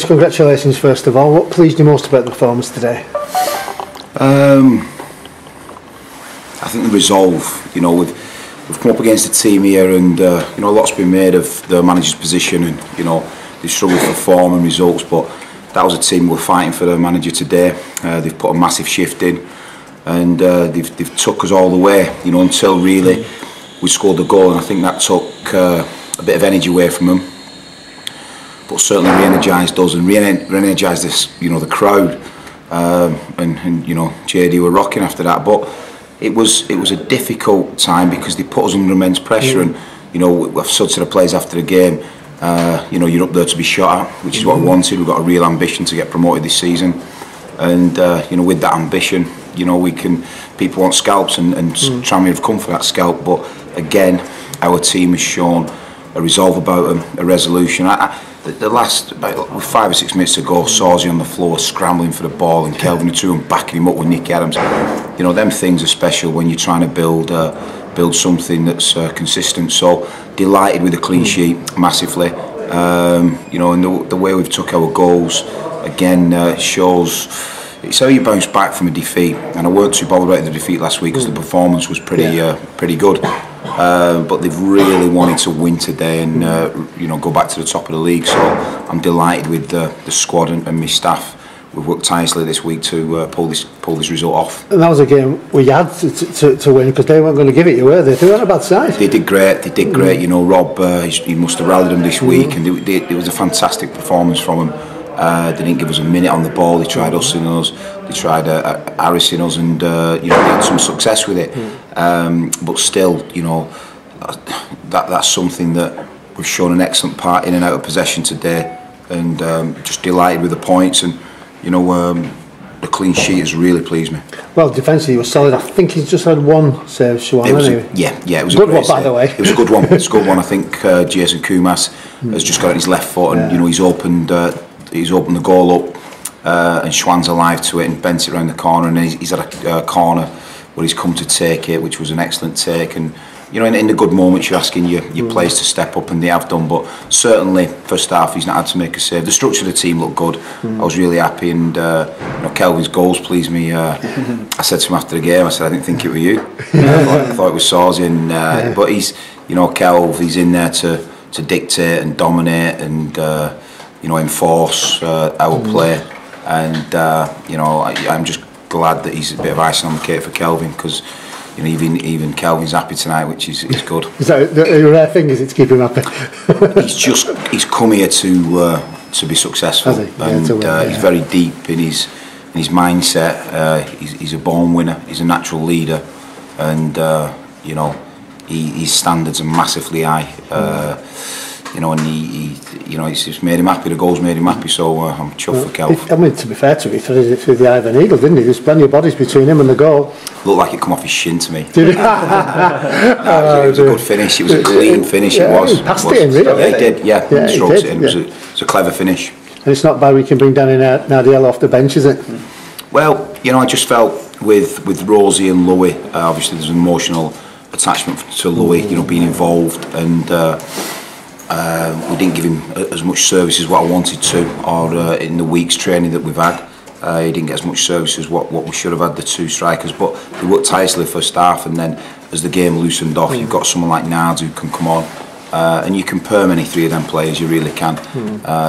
congratulations first of all. What pleased you most about the performance today? I think the resolve. You know, we've come up against a team here, and you know, a lot's been made of the manager's position, and you know, they've struggled for form and results, but that was a team who were fighting for their manager today. They've put a massive shift in, and they've took us all the way, you know, until really we scored the goal, and I think that took a bit of energy away from them, but certainly re-energised us and re-energised this, you know, the crowd, and you know, JD were rocking after that. But it was a difficult time because they put us under immense pressure, and you know, I've said to the players after the game, you know, you're up there to be shot at, which is what we wanted. We've got a real ambition to get promoted this season, and you know, with that ambition, you know, people want scalps, and Tranmere have come for that scalp. But again, our team has shown a resolve about them, a resolution. The last, with 5 or 6 minutes to go, Sawsey on the floor scrambling for the ball, and Kelvin too, and backing him up with Nicky Adams. You know, them things are special when you're trying to build something that's consistent. So delighted with the clean sheet, massively. You know, and the way we've took our goals again shows it's how you bounce back from a defeat. And I weren't too bothered about the defeat last week because the performance was pretty good. But they've really wanted to win today and you know, go back to the top of the league. So I'm delighted with the squad and my staff. We've worked tirelessly this week to pull this result off. And that was a game we had to win because they weren't going to give it you, were they? They weren't a bad side. They did great. They did great. You know, Rob, he must have rallied them this week, and it was a fantastic performance from them. They didn't give us a minute on the ball. They tried hustling us. They tried harassing us, and you know, they had some success with it. But still, you know, that's something that we've shown an excellent part in and out of possession today, and just delighted with the points. And you know, the clean sheet has really pleased me. Well, defensively he was solid. I think he's just had one save, Shawan, hasn't he? Yeah, it was a good one, by the way. It was a good one. It's a good one. I think Jason Kumas has just got it in his left foot, and you know, he's opened the goal up, and Schwann's alive to it and bent it around the corner, and he's at a corner where he's come to take it, which was an excellent take. And you know, in the good moments you're asking your players to step up, and they have done. But certainly first half he's not had to make a save. The structure of the team looked good. I was really happy, and you know, Kelvin's goals pleased me. I said to him after the game, I said, I didn't think it were you. I thought it was Sawsey, and but he's, you know, Kelv, he's in there to dictate and dominate and you know, enforce our play. And you know, I'm just glad that he's a bit of icing on the cake for Kelvin, because you know, even Kelvin's happy tonight, which is good. Is that a rare thing? Is it to keep him happy? he's come here to be successful, and he's very deep in his mindset. He's a born winner. He's a natural leader, and you know, his standards are massively high. You know, and he you know, it's just made him happy. The goals made him happy, so I'm chuffed for Kelv. I mean, to be fair to him, he threaded it through the eye of an eagle, didn't he? There's plenty of bodies between him and the goal. Looked like it come off his shin to me. Did it? No, it was a good finish. It was a clean finish. It was. He passed it in, really. Yeah, he did. Yeah, stroked it in. It was a clever finish. And it's not bad we can bring Danny Nardiello off the bench, is it? Well, you know, I just felt with Rosie and Louis, obviously there's an emotional attachment to Louis, you know, being involved, and we didn't give him as much service as what I wanted to, or in the week's training that we've had. He didn't get as much service as what we should have had, the two strikers, but they worked tirelessly first half, and then as the game loosened off, you've got someone like Nards who can come on, and you can perm any three of them players, you really can,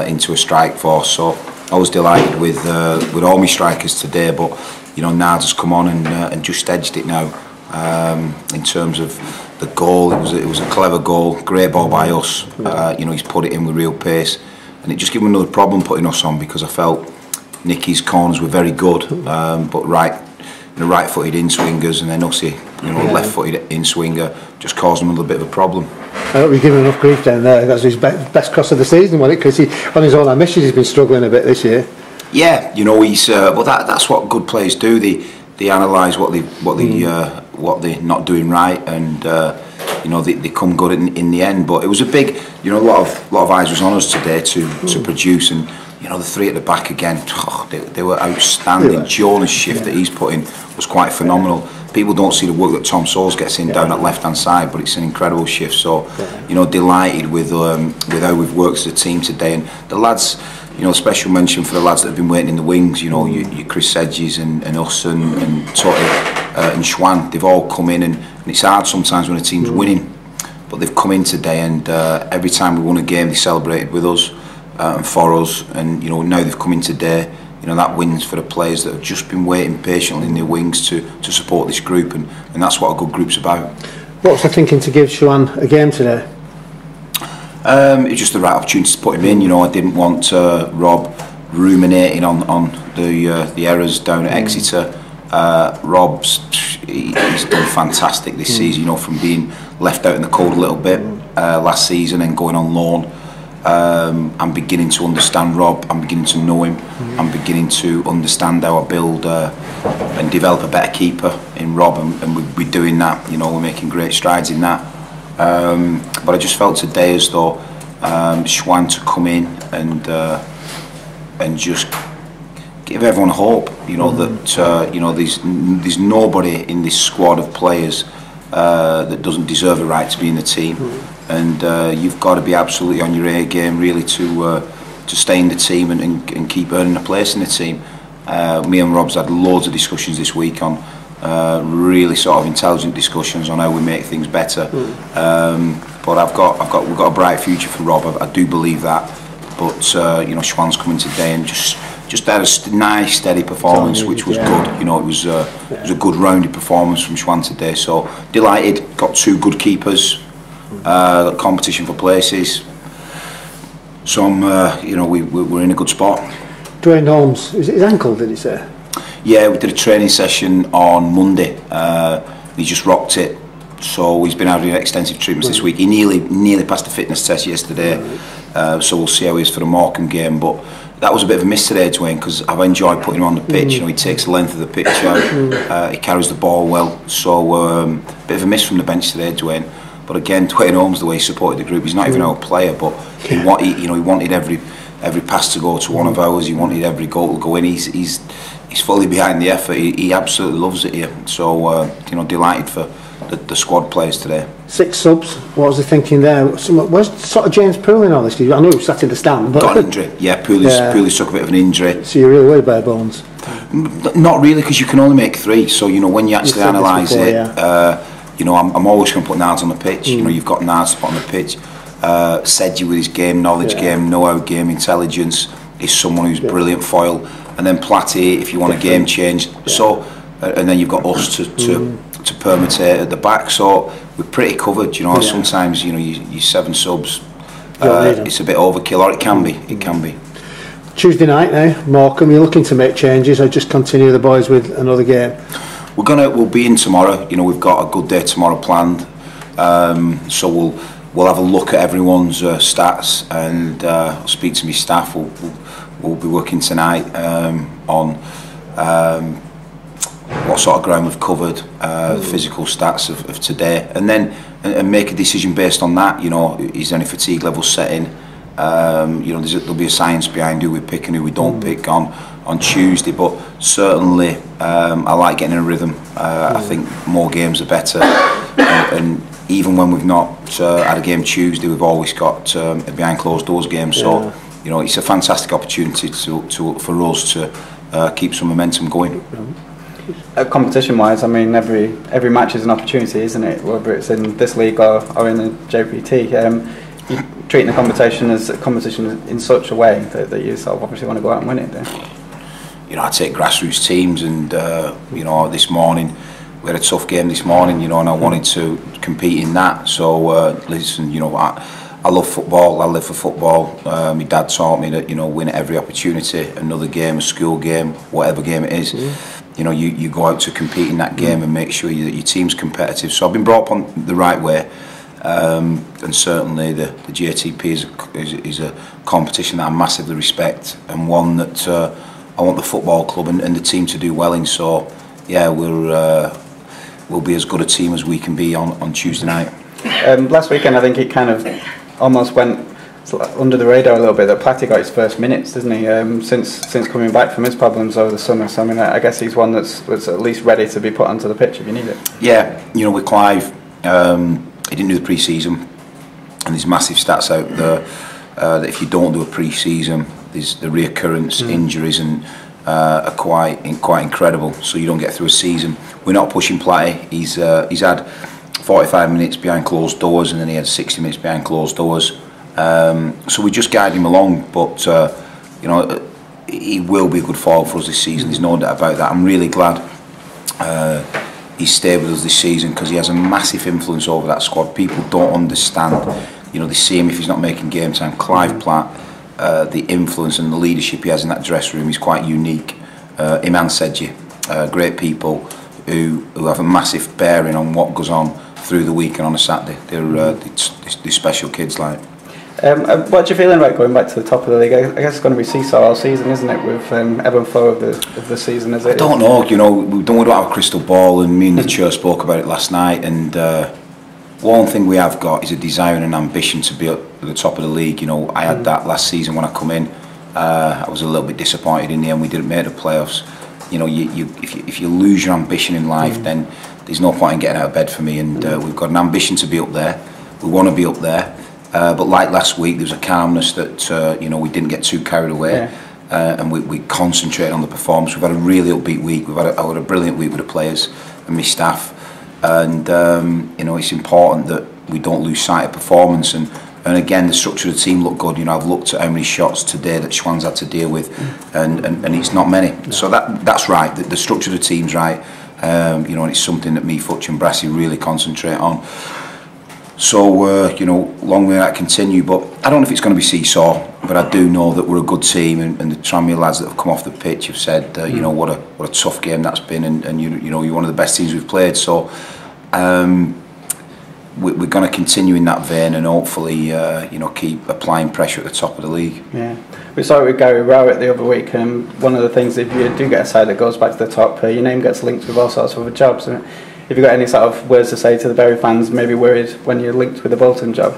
into a strike force. So I was delighted with all my strikers today, but you know, Nards has come on and just edged it now. In terms of the goal, it was a clever goal, great ball by us. You know, he's put it in with real pace, and it just gave him another problem putting us on, because I felt Nicky's corners were very good, but right-footed in-swingers, and then Ussie, you know, left-footed in-swinger, just caused him a little bit of a problem. I hope you're giving enough grief down there. That's his best cross of the season, wasn't it? Because on his own admission, he's been struggling a bit this year. Yeah, you know, he's. Well, that's what good players do. They analyse what they're not doing right, and you know, they come good in the end. But it was a big, you know, a lot of eyes was on us today to produce, and you know, the three at the back again, they were outstanding. Jonah's shift that he's put in was quite phenomenal. People don't see the work that Tom Souls gets in down that left hand side, but it's an incredible shift. So you know, delighted with how we've worked as a team today, and the lads, you know, special mention for the lads that have been waiting in the wings. You know, your Chris Sedges and us and Totti and Schwan. They've all come in, and it's hard sometimes when a team's winning, but they've come in today, and every time we won a game, they celebrated with us and for us. And you know, now they've come in today. You know, that wins for the players that have just been waiting patiently in their wings to support this group, and that's what a good group's about. What's the thinking to give Schwan a game today? It was just the right opportunity to put him in. You know, I didn't want Rob ruminating on the errors down at Exeter. He's done fantastic this season. You know, from being left out in the cold a little bit last season and going on loan. I'm beginning to understand Rob. I'm beginning to know him. I'm beginning to understand how I build and develop a better keeper in Rob, and we're doing that. You know, we're making great strides in that. But I just felt today as though Schwan to come in and just give everyone hope. You know that you know there's nobody in this squad of players that doesn't deserve a right to be in the team. And you've got to be absolutely on your A game really to stay in the team and keep earning a place in the team. Me and Rob's had loads of discussions this week on really sort of intelligent discussions on how we make things better. But we've got a bright future for Rob. I do believe that. But you know, Schwan's coming today and just had a nice steady performance, which was good. You know, it was a good rounded performance from Schwan today. So delighted. Got two good keepers. Competition for places, so you know, we're in a good spot. Dwayne Holmes, is it his ankle, did he say? Yeah, we did a training session on Monday. He just rocked it, so he's been having extensive treatments this week. He nearly passed the fitness test yesterday, so we'll see how he is for the Morecambe game. But that was a bit of a miss today, Dwayne, because I've enjoyed putting him on the pitch. You know, he takes the length of the pitch out, he carries the ball well. So bit of a miss from the bench today, Dwayne. But again, Dwayne Holmes, the way he supported the group, he's not even our player, but he wanted every pass to go to one of ours. He wanted every goal to go in. He's fully behind the effort. He absolutely loves it here. So you know, delighted for the squad players today. 6 subs. What was the thinking there? Where's sort of James Poole in all this? I know he sat in the stand, but got an injury. Yeah, Pooley's took a bit of an injury. So you're really worried about Bones? Not really, because you can only make 3. So you know, when you actually analyse it. You know, I'm always going to put Nards on the pitch. You know, you've got Nards to put on the pitch. Sedgy with his game knowledge, game know-how, game intelligence, is someone who's brilliant foil. And then Platty, if you want a game change. So, and then you've got us to permutate at the back. So we're pretty covered. You know, sometimes you know you 7 subs. It's a bit overkill, or it can be. It can be. Tuesday night now, Morecambe. You're looking to make changes, or just continue the boys with another game? We'll be in tomorrow. You know, we've got a good day tomorrow planned. So we'll have a look at everyone's stats, and I'll speak to my staff. We'll be working tonight on what sort of ground we've covered, the physical stats of today, and then make a decision based on that. You know, is there any fatigue levels set in? You know, there'll be a science behind who we pick and who we don't pick on Tuesday, but certainly I like getting in a rhythm. I think more games are better, and even when we've not had a game Tuesday, we've always got a behind closed doors game. So you know, it's a fantastic opportunity for us to keep some momentum going. Competition-wise, I mean, every match is an opportunity, isn't it? Whether it's in this league or in the JPT. You're treating the competition as a competition in such a way that you sort of obviously want to go out and win it, don't you? You know, I take grassroots teams, and you know, this morning we had a tough game this morning. You know, and I wanted to compete in that. So listen, you know, I love football. I live for football. My dad taught me that, you know, win at every opportunity. Another game, a school game, whatever game it is. You know, you go out to compete in that game and make sure that your team's competitive. So I've been brought up on the right way. And certainly the JTP is a competition that I massively respect, and one that I want the football club and the team to do well in. So yeah, we'll be as good a team as we can be on Tuesday night. Last weekend I think it kind of almost went under the radar a little bit that Platty got his first minutes, doesn't he, since coming back from his problems over the summer. So I mean, I guess he's one that's at least ready to be put onto the pitch if you need it. Yeah, you know, with Clive, he didn't do the pre-season, and there's massive stats out there that if you don't do a pre-season, there's the reoccurrence injuries and are quite incredible. So you don't get through a season. We're not pushing Platty. He's had 45 minutes behind closed doors, and then he had 60 minutes behind closed doors. So we just guide him along, but you know, he will be a good forward for us this season. There's no doubt about that. I'm really glad he's stayed with us this season, because he has a massive influence over that squad. People don't understand. You know, they see him if he's not making game time. Clive Platt, the influence and the leadership he has in that dressing room is quite unique. Him and Sedgey, great people who have a massive bearing on what goes on through the week and on a Saturday. They're special kids, like. What's your feeling about going back to the top of the league? I guess it's going to be seesaw all season, isn't it, with ebb and flow of the season as it is? I don't know, you know, we don't have a crystal ball, and me and the chair spoke about it last night, and one thing we have got is a desire and an ambition to be at the top of the league. You know, I had that last season when I come in. I was a little bit disappointed in the end. We didn't make the playoffs. You know, if you lose your ambition in life, then there's no point in getting out of bed for me, and we've got an ambition to be up there. We want to be up there. But like last week, there was a calmness that you know, we didn't get too carried away, and we concentrated on the performance. We've had a really upbeat week. We've had a brilliant week with the players and my staff, and you know, it's important that we don't lose sight of performance. And again, the structure of the team looked good. You know, I've looked at how many shots today that Schwann's had to deal with, and it's not many. No. So that's right. The structure of the team's right. You know, and it's something that me, Futch, and Brassy really concentrate on. So, you know, long may that continue, but I don't know if it's going to be seesaw, but I do know that we're a good team, and the Tranmere lads that have come off the pitch have said, you know, what a tough game that's been, and you know, you're one of the best teams we've played. So we're going to continue in that vein, and hopefully, you know, keep applying pressure at the top of the league. Yeah, we saw it with Gary Rowett the other week, and one of the things, if you do get a side that goes back to the top, your name gets linked with all sorts of other jobs. Have you got any sort of words to say to the Bury fans, maybe worried when you're linked with the Bolton job?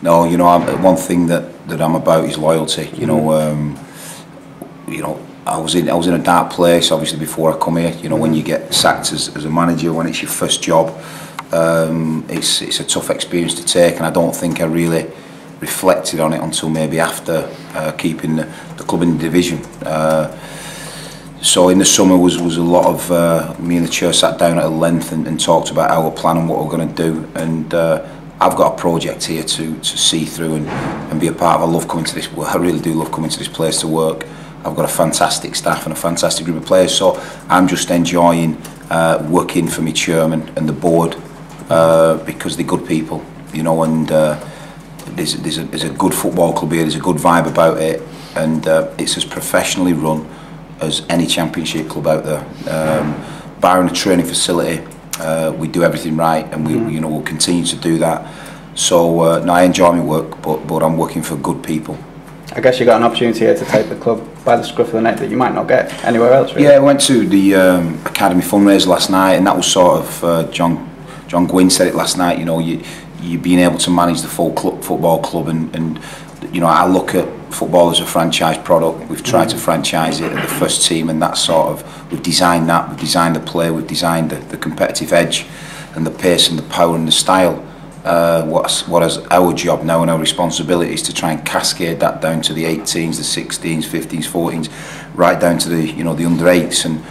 No, you know, one thing that I'm about is loyalty. You know, I was in a dark place obviously before I come here. You know, when you get sacked as a manager, when it's your first job, it's a tough experience to take, and I don't think I really reflected on it until maybe after keeping the club in the division. So in the summer was a lot of me and the chair sat down at length and talked about our plan and what we're going to do, and I've got a project here to see through and be a part of. I love coming to this. Well, I really do love coming to this place to work. I've got a fantastic staff and a fantastic group of players, so I'm just enjoying working for my chairman and the board because they're good people, you know, and there's a good football club here. There's a good vibe about it, and it's as professionally run as any championship club out there. Barring a training facility, we do everything right, and we you know, we'll continue to do that. So no, I enjoy my work, but I'm working for good people. I guess you got an opportunity here to take the club by the scruff of the neck that you might not get anywhere else, really. Yeah, I went to the academy fundraiser last night, and that was sort of John Gwynn said it last night. You know, you being able to manage the full football club, and you know, I look at football as a franchise product. We've tried to franchise it at the first team, and that sort of, we've designed that, we've designed the play, we've designed the competitive edge and the pace and the power and the style. What is our job now and our responsibility is to try and cascade that down to the 18s, the 16s, 15s, 14s, right down to the, you know, the under 8s, and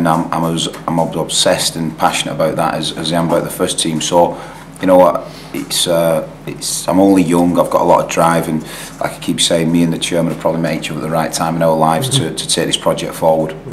I'm as obsessed and passionate about that as I am about the first team. So, you know what, it's I'm only young, I've got a lot of drive, and like I keep saying, me and the chairman have probably met each other at the right time in our lives to take this project forward. Yeah,